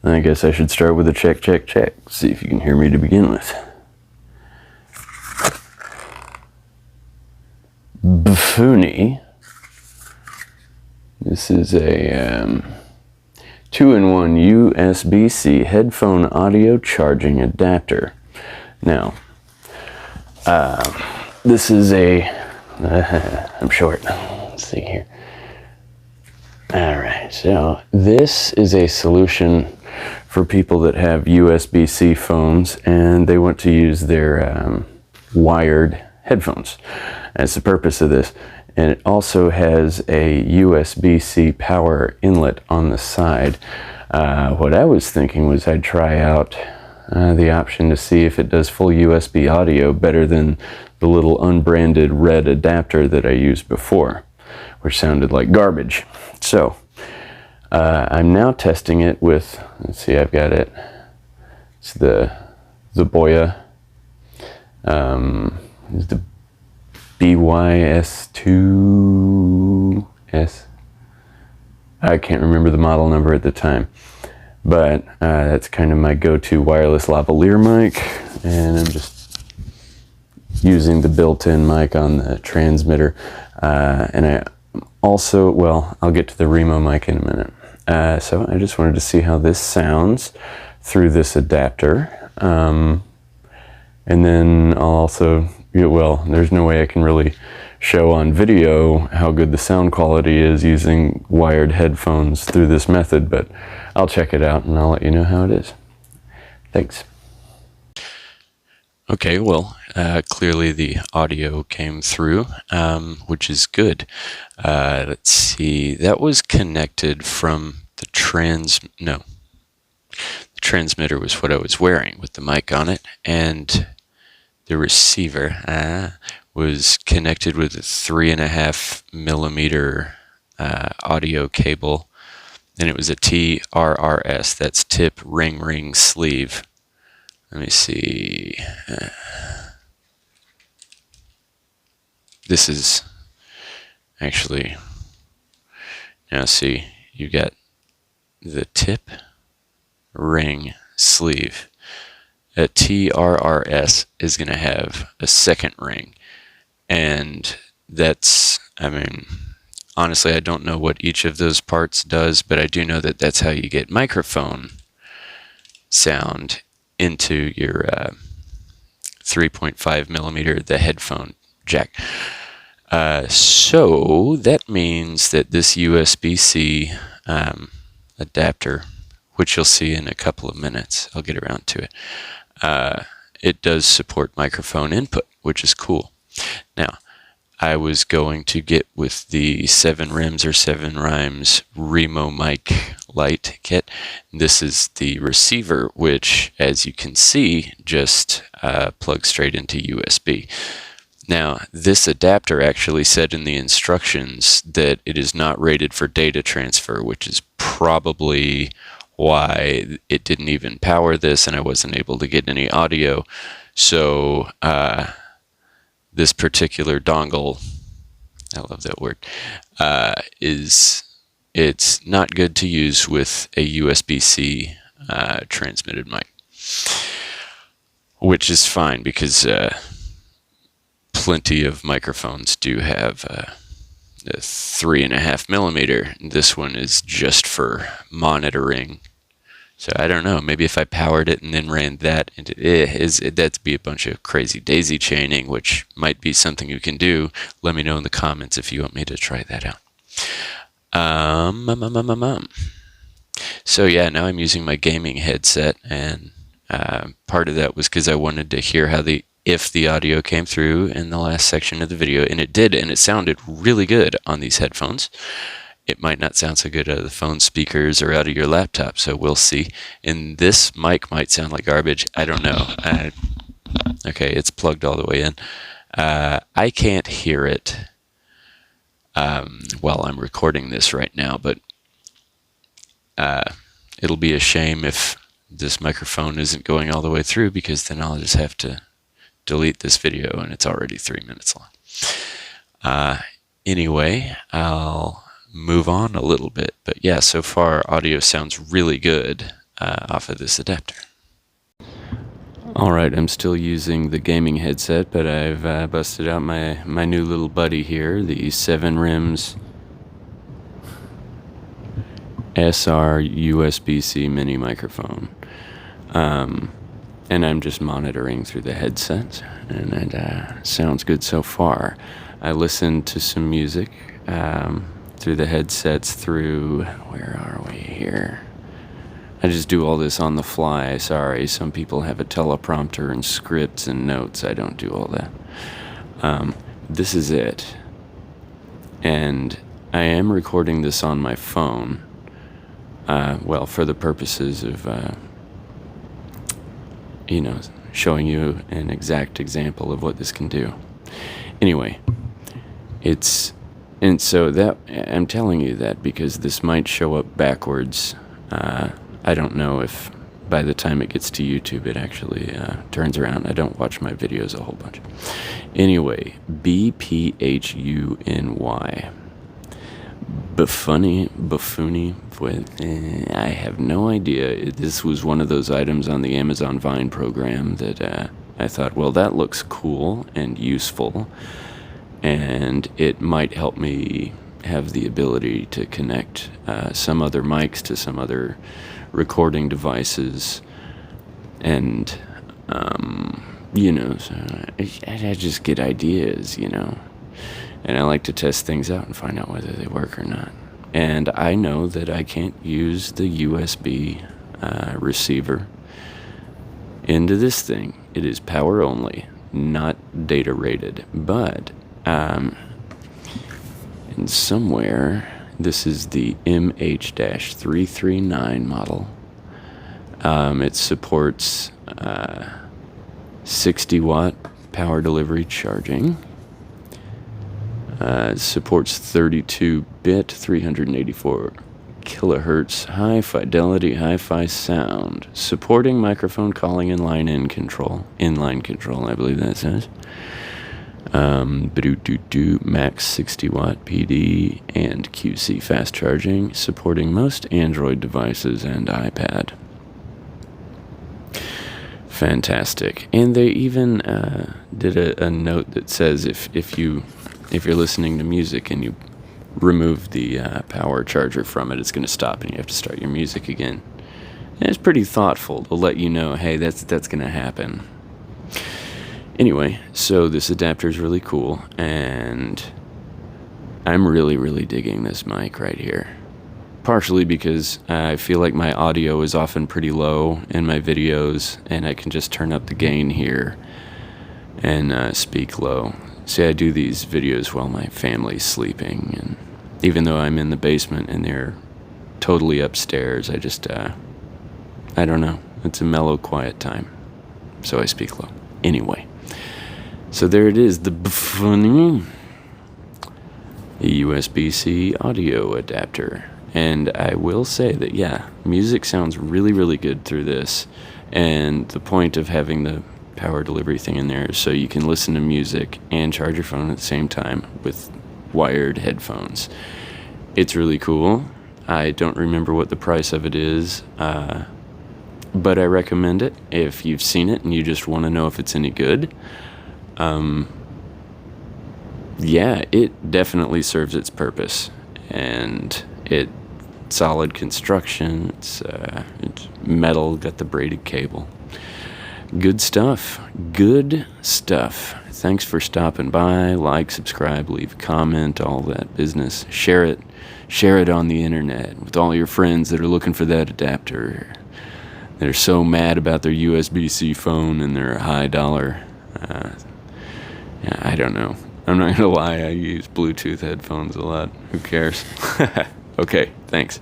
I guess I should start with a check, check, check. See if you can hear me to begin with. Bphuny. This is a 2-in-1 USB-C headphone audio charging adapter. Now, this is a, I'm short, let's see here. Alright, so this is a solution for people that have USB-C phones and they want to use their wired headphones. That's the purpose of this. And it also has a USB-C power inlet on the side. What I was thinking was I'd try out the option to see if it does full USB audio better than the little unbranded red adapter that I used before, which sounded like garbage. So I'm now testing it with, let's see, I've got it. It's the Boya. It's the BYS2S. I can't remember the model number at the time, but that's kind of my go-to wireless lavalier mic, and I'm just using the built-in mic on the transmitter. And I also, well, I'll get to the Remo mic in a minute. So I just wanted to see how this sounds through this adapter. And then I'll also, well, there's no way I can really show on video how good the sound quality is using wired headphones through this method, but I'll check it out and I'll let you know how it is. Thanks. Okay, well, clearly the audio came through, which is good. Let's see, that was connected from the the transmitter was what I was wearing with the mic on it, and the receiver was connected with a 3.5mm audio cable, and it was a TRRS, that's tip, ring, ring, sleeve. Let me see. This is actually, now see, you got the tip, ring, sleeve. A TRRS is going to have a second ring, and that's, I mean, honestly, I don't know what each of those parts does, but I do know that that's how you get microphone sound into your 3.5mm, the headphone jack. So that means that this USB-C adapter, which you'll see in a couple of minutes, I'll get around to it, it does support microphone input, which is cool. Now, I was going to get with the 7 Rims or 7 Rhymes Remo mic light kit. This is the receiver, which, as you can see, just plugs straight into USB. Now, this adapter actually said in the instructions that it is not rated for data transfer, which is probably why it didn't even power this and I wasn't able to get any audio. So this particular dongle, I love that word, it's not good to use with a USB-C transmitted mic, which is fine because plenty of microphones do have a 3.5mm. This one is just for monitoring. So I don't know, maybe if I powered it and then ran that into that'd be a bunch of crazy daisy chaining, which might be something you can do. Let me know in the comments if you want me to try that out. So yeah, now I'm using my gaming headset, and part of that was because I wanted to hear how if the audio came through in the last section of the video, and it did, and it sounded really good on these headphones. It might not sound so good out of the phone speakers or out of your laptop, so we'll see. And this mic might sound like garbage. I don't know. Okay, it's plugged all the way in. I can't hear it while I'm recording this right now, but it'll be a shame if this microphone isn't going all the way through, because then I'll just have to delete this video, and it's already 3 minutes long. Anyway, I'll move on a little bit, but yeah, so far audio sounds really good. off of this adapter. Alright, I'm still using the gaming headset, but I've busted out my new little buddy here, the 7 Rims SR USB-C mini microphone. And I'm just monitoring through the headset, and it sounds good so far. I listened to some music through the headsets through, where are we here? I just do all this on the fly, sorry. Some people have a teleprompter and scripts and notes. I don't do all that. This is it. And I am recording this on my phone. Well, for the purposes of, showing you an exact example of what this can do. Anyway, and so that, I'm telling you that because this might show up backwards. I don't know if by the time it gets to YouTube it actually turns around. I don't watch my videos a whole bunch. Anyway, Bphuny. Bphuny. I have no idea. This was one of those items on the Amazon Vine program that I thought, well, that looks cool and useful, and it might help me have the ability to connect some other mics to some other recording devices, and so I just get ideas, and I like to test things out and find out whether they work or not. And I know that I can't use the USB receiver into this thing. It is power only, not data rated. But and somewhere, this is the MH-339 model. It supports 60 watt power delivery charging. It supports 32-bit, 384 kilohertz high fidelity hi-fi sound, supporting microphone calling and line-in control. Inline control, I believe that says. Max 60 watt PD and QC fast charging, supporting most Android devices and iPad. Fantastic. And they even did a note that says if you're listening to music and you remove the power charger from it, it's going to stop and you have to start your music again. And it's pretty thoughtful to let you know, hey, that's going to happen. Anyway, so this adapter is really cool, and I'm really, really digging this mic right here. Partially because I feel like my audio is often pretty low in my videos, and I can just turn up the gain here and speak low. See, I do these videos while my family's sleeping, and even though I'm in the basement and they're totally upstairs, I just, I don't know. It's a mellow, quiet time, so I speak low. Anyway, so there it is, the Bphuny USB-C audio adapter. And I will say that, yeah, music sounds really, really good through this. And the point of having the power delivery thing in there is so you can listen to music and charge your phone at the same time with wired headphones. It's really cool. I don't remember what the price of it is, but I recommend it if you've seen it and you just want to know if it's any good. Yeah, it definitely serves its purpose, and it's solid construction. It's metal, got the braided cable. Good stuff. Good stuff. Thanks for stopping by. Like, subscribe, leave a comment, all that business. Share it. Share it on the internet with all your friends that are looking for that adapter. They're so mad about their USB-C phone and their high dollar. I don't know. I'm not gonna lie, I use Bluetooth headphones a lot. Who cares? Okay, thanks.